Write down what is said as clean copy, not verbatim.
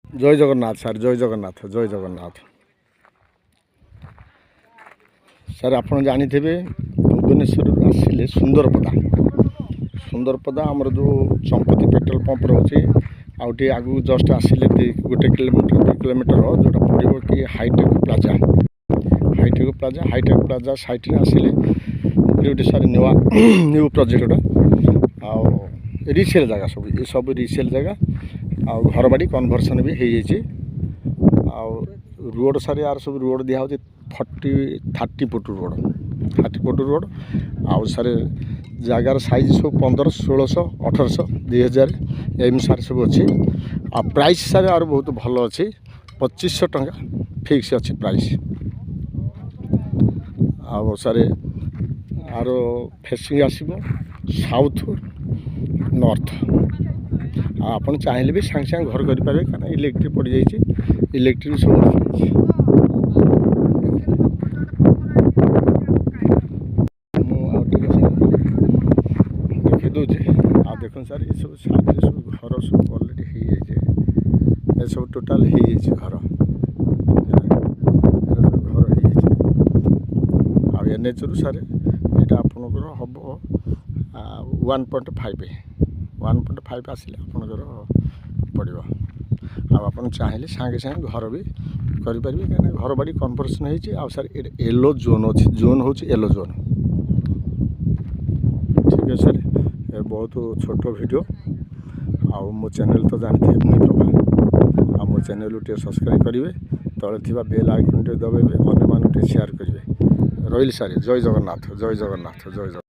जय जगन्नाथ सार जय जगन्नाथ जय जगन्नाथ सार आप जानी भुवनेश्वर आसिले सुंदरपदा आमर जो संपत्ति पेट्रोल पंप रोचे आउटे आगु जस्ट आसिले 1 किलोमीटर 2 किलोमीटर जोटा पड़ो कि हाईटेक प्लाजा साइट आसिले गोटे सार नुआ न्यू प्रोजेक्ट रिसेल जगह सब रिसेल जगह आ घर बाड़ी कन्भर्सन भी हो रोड सारे यार सब रोड दिया 30 फुट रोड आउ सारे जगार साइज सब 1500 1600 2000 एम सारे सब अच्छी आ प्राइस सारे आर बहुत भल अच्छी 2500 टंका फिक्स अच्छी प्राइस आ सारे आर फेसिंग आसब साउथ नॉर्थ आपन चाहिए भी सांगे सांगे घर करेंगे कहीं इलेक्ट्रिक पड़ जाइए इलेक्ट्रिक सब देखी दूचे आ देख सार ये सब साइड सब घर सब अलरेडी हो जाए सब टोटाल हो घर घर एनएच रु सार यहाँ आपंकर हम 1.5 आसिले आपंकर पड़ो आप चाहिए सांगे सांगे घर भी करें कहीं घर बाड़ी कन्वर्सन हो सार येलो जोन अच्छी जोन हूँ येलो जोन ठीक है सर ये बहुत छोट वीडियो आउ मो चैनल तो जानते भूमिप्रभा आ मो चैनल टे सब्सक्राइब करेंगे तले थी बेल आइकन टे दबाइबे अन्य मान शेयर करेंगे रही सारे जय जगन्नाथ जय जगन्नाथ जय जगन्नाथ।